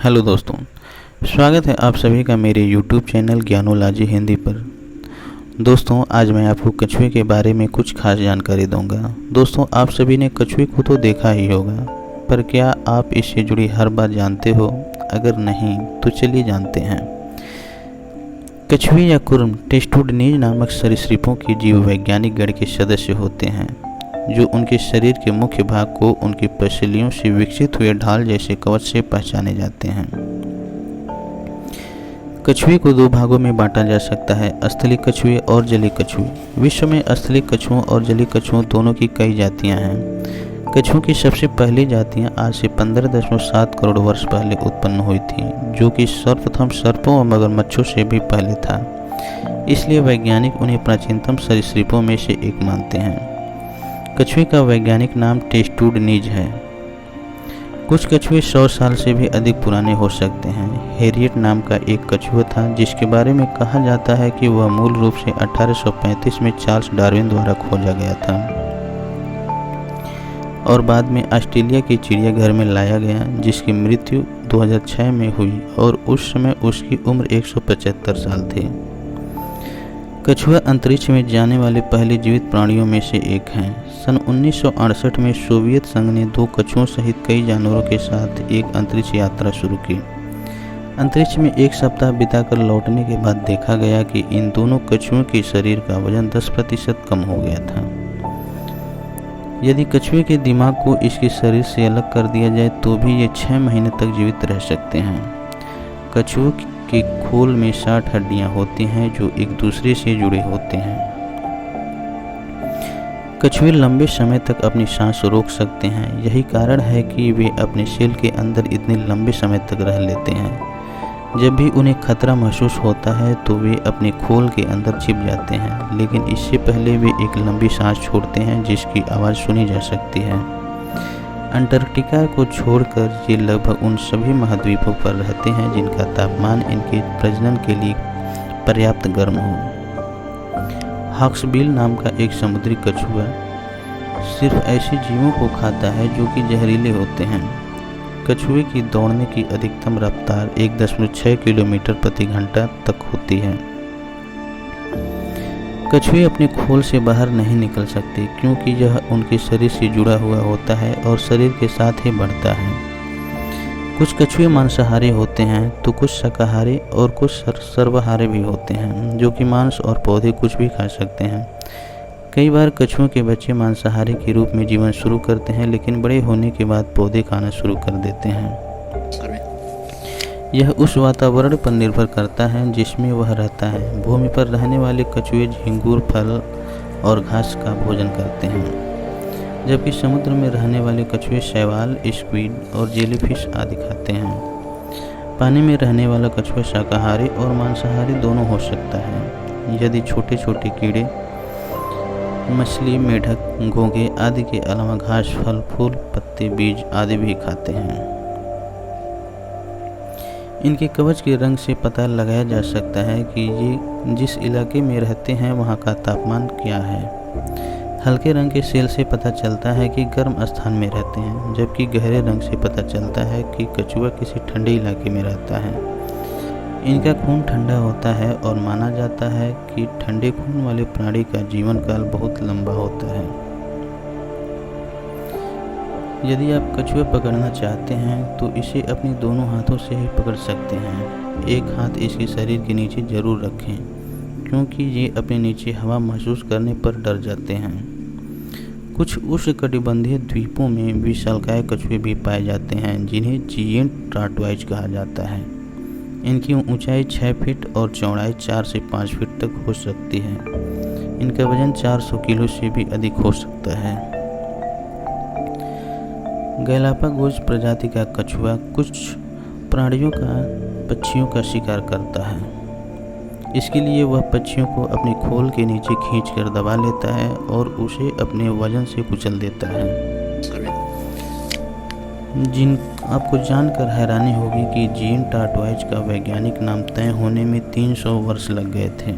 Hello दोस्तों, स्वागत है आप सभी का मेरे YouTube चैनल ज्ञानोलॉजी हिंदी पर। दोस्तों, आज मैं आपको कछुए के बारे में कुछ खास जानकारी दूंगा। दोस्तों, आप सभी ने कछुए को तो देखा ही होगा, पर क्या आप इससे जुड़ी हर बात जानते हो? अगर नहीं तो चलिए जानते हैं। कछुए या कुर्म टेस्टुडनीज नामक सरीसृपों की जीव वैज्ञानिक गण के सदस्य होते हैं, जो उनके शरीर के मुख्य भाग को उनकी पसलियों से विकसित हुए ढाल जैसे कवच से पहचाने जाते हैं। कछुए को दो भागों में बांटा जा सकता है, स्थलीय कछुए और जलीय कछुए। विश्व में स्थलीय कछुओं और जलीय कछुओं दोनों की कई जातियां हैं। कछुओं की सबसे पहली जातियां आज से 15.7 करोड़ वर्ष पहले उत्पन्न हुई थी, जो कि सर्वप्रथम सर्पों और मगरमच्छों से भी पहले था। इसलिए वैज्ञानिक उन्हें प्राचीनतम सरीसृपों में से एक मानते हैं। कछुए का वैज्ञानिक नाम टेस्टुडनीज है। कुछ कछुए 100 साल से भी अधिक पुराने हो सकते हैं। हैरियट नाम का एक कछुआ था, जिसके बारे में कहा जाता है कि वह मूल रूप से 1835 में चार्ल्स डार्विन द्वारा खोजा गया था और बाद में ऑस्ट्रेलिया के चिड़ियाघर में लाया गया, जिसकी मृत्यु 2006 में हुई और उस समय उसकी उम्र 175 साल थी। कछुआ अंतरिक्ष में जाने वाले पहले जीवित प्राणियों में से एक हैं। सन 1968 में सोवियत संघ ने 2 कछुओं सहित कई जानवरों के साथ एक अंतरिक्ष यात्रा शुरू की। अंतरिक्ष में 1 सप्ताह बिताकर लौटने के बाद देखा गया कि इन दोनों कछुओं के शरीर का वजन 10% कम हो गया था। यदि कछुए के दिमाग को इसके शरीर से अलग कर दिया जाए तो भी ये 6 महीने तक जीवित रह सकते हैं। कछुओं के खोल में 60 हड्डियां होती हैं, जो एक दूसरे से जुड़े होते हैं। कछुए लंबे समय तक अपनी सांस रोक सकते हैं। यही कारण है कि वे अपने शेल के अंदर इतने लंबे समय तक रह लेते हैं। जब भी उन्हें खतरा महसूस होता है तो वे अपने खोल के अंदर छिप जाते हैं, लेकिन इससे पहले वे एक लंबी सांस छोड़ते हैं जिसकी आवाज़ सुनी जा सकती है। अंटार्कटिका को छोड़कर ये लगभग उन सभी महाद्वीपों पर रहते हैं जिनका तापमान इनके प्रजनन के लिए पर्याप्त गर्म हो। हॉक्सबिल नाम का एक समुद्री कछुआ सिर्फ ऐसे जीवों को खाता है जो कि जहरीले होते हैं। कछुए की दौड़ने की अधिकतम रफ्तार 1.6 किलोमीटर प्रति घंटा तक होती है। कछुए अपने खोल से बाहर नहीं निकल सकते, क्योंकि यह उनके शरीर से जुड़ा हुआ होता है और शरीर के साथ ही बढ़ता है। कुछ कछुए मांसाहारी होते हैं तो कुछ शाकाहारी और कुछ सर्वाहारी भी होते हैं, जो कि मांस और पौधे कुछ भी खा सकते हैं। कई बार कछुओं के बच्चे मांसाहारी के रूप में जीवन शुरू करते हैं, लेकिन बड़े होने के बाद पौधे खाना शुरू कर देते हैं। यह उस वातावरण पर निर्भर करता है जिसमें वह रहता है। भूमि पर रहने वाले कछुए झींगुर, फल और घास का भोजन करते हैं, जबकि समुद्र में रहने वाले कछुए शैवाल, स्क्विड और जेलीफिश आदि खाते हैं। पानी में रहने वाला कछुआ शाकाहारी और मांसाहारी दोनों हो सकता है। यदि छोटे छोटे कीड़े, मछली, मेढक, घोंघे आदि के अलावा घास, फल, फूल, पत्ते, बीज आदि भी खाते हैं। इनके कवच के रंग से पता लगाया जा सकता है कि ये जिस इलाके में रहते हैं वहाँ का तापमान क्या है। हल्के रंग के सेल से पता चलता है कि गर्म स्थान में रहते हैं, जबकि गहरे रंग से पता चलता है कि कछुआ किसी ठंडे इलाके में रहता है। इनका खून ठंडा होता है और माना जाता है कि ठंडे खून वाले प्राणी का जीवन काल बहुत लंबा होता है। यदि आप कछुआ पकड़ना चाहते हैं तो इसे अपने दोनों हाथों से ही पकड़ सकते हैं। एक हाथ इसके शरीर के नीचे जरूर रखें, क्योंकि ये अपने नीचे हवा महसूस करने पर डर जाते हैं। कुछ उष्णकटिबंधीय द्वीपों में विशालकाय कछुए भी पाए जाते हैं, जिन्हें जिएंट टॉर्टोइज कहा जाता है। इनकी ऊंचाई 6 फीट और चौड़ाई 4 से 5 फीट तक हो सकती है। इनका वजन 400 किलो से भी अधिक हो सकता है। गैलापागोस प्रजाति का कछुआ कुछ प्राणियों का पक्षियों का शिकार करता है। इसके लिए वह पक्षियों को अपने खोल के नीचे खींचकर दबा लेता है और उसे अपने वजन से कुचल देता है। आपको जानकर हैरानी होगी कि जिएंट टॉर्टोइज का वैज्ञानिक नाम तय होने में 300 वर्ष लग गए थे।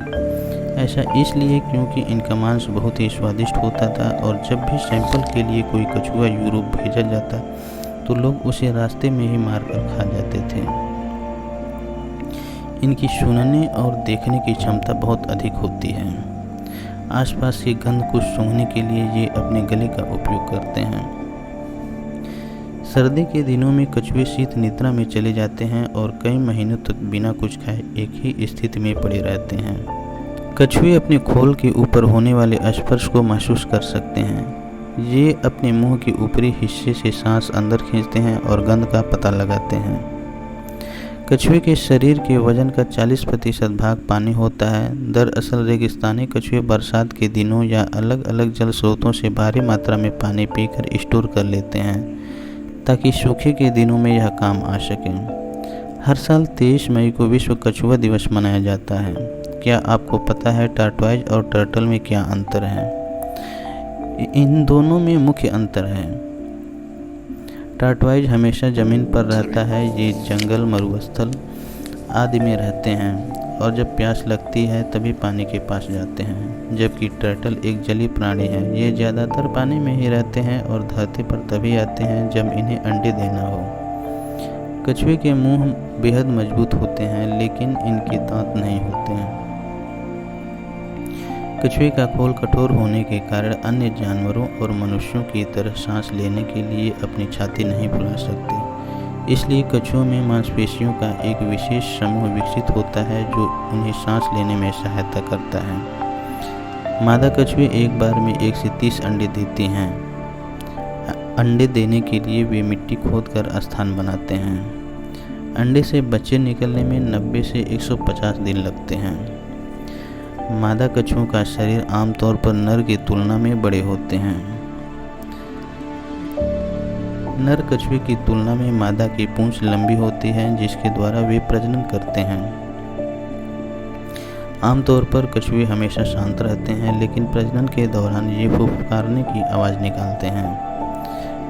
ऐसा इसलिए क्योंकि इनका मांस बहुत ही स्वादिष्ट होता था और जब भी सैंपल के लिए कोई कछुआ यूरोप भेजा जाता तो लोग उसे रास्ते में ही मारकर खा जाते थे। इनकी सुनने और देखने की क्षमता बहुत अधिक होती है। आसपास की गंध को सूंघने के लिए ये अपने गले का उपयोग करते हैं। सर्दी के दिनों में कछुए शीत निद्रा में चले जाते हैं और कई महीनों तक बिना कुछ खाए एक ही स्थिति में पड़े रहते हैं। कछुए अपने खोल के ऊपर होने वाले स्पर्श को महसूस कर सकते हैं। ये अपने मुंह के ऊपरी हिस्से से सांस अंदर खींचते हैं और गंध का पता लगाते हैं। कछुए के शरीर के वजन का 40% भाग पानी होता है। दरअसल रेगिस्तानी कछुए बरसात के दिनों या अलग अलग जल स्रोतों से भारी मात्रा में पानी पीकर स्टोर कर लेते हैं ताकि सूखे के दिनों में यह काम आ सके। हर साल 23 मई को विश्व कछुआ दिवस मनाया जाता है। क्या आपको पता है टार्टवाइज और टर्टल में क्या अंतर है? इन दोनों में मुख्य अंतर है। टार्टवाइज हमेशा ज़मीन पर रहता है। ये जंगल, मरुस्थल आदि में रहते हैं और जब प्यास लगती है तभी पानी के पास जाते हैं, जबकि टर्टल एक जलीय प्राणी है। ये ज़्यादातर पानी में ही रहते हैं और धरती पर तभी आते हैं जब इन्हें अंडे देना हो। कछुए के मुंह बेहद मजबूत होते हैं लेकिन इनके दांत नहीं होते हैं। कछुए का खोल कठोर होने के कारण अन्य जानवरों और मनुष्यों की तरह सांस लेने के लिए अपनी छाती नहीं फुला सकते। इसलिए कछुओं में मांसपेशियों का एक विशेष समूह विकसित होता है जो उन्हें सांस लेने में सहायता करता है। मादा कछुए एक बार में 1 से 30 अंडे देती हैं। अंडे देने के लिए वे मिट्टी खोदकर स्थान बनाते हैं। अंडे से बच्चे निकलने में 90 से 150 दिन लगते हैं। मादा कछुओं का शरीर आमतौर पर नर की तुलना में बड़े होते हैं। नर कछुए की तुलना में मादा की पूंछ लंबी होती है जिसके द्वारा वे प्रजनन करते हैं। आमतौर पर कछुए हमेशा शांत रहते हैं लेकिन प्रजनन के दौरान ये फुफकारने की आवाज़ निकालते हैं।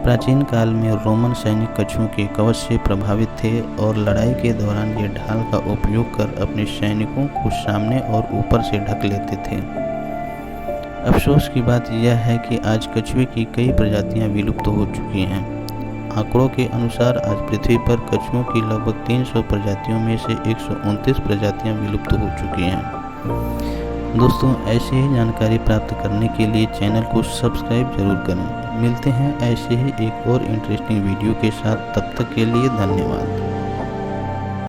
प्राचीन काल में रोमन सैनिक कछुओं के कवच से प्रभावित थे और लड़ाई के दौरान ये ढाल का उपयोग कर अपने सैनिकों को सामने और ऊपर से ढक लेते थे। अफसोस की बात यह है कि आज कछुए की कई प्रजातियां विलुप्त हो चुकी हैं। आंकड़ों के अनुसार आज पृथ्वी पर कछुओं की लगभग 300 प्रजातियों में से 129 प्रजातियां विलुप्त हो चुकी हैं। दोस्तों, ऐसे ही जानकारी प्राप्त करने के लिए चैनल को सब्सक्राइब जरूर करें। मिलते हैं ऐसे ही एक और इंटरेस्टिंग वीडियो के साथ। तब तक के लिए धन्यवाद।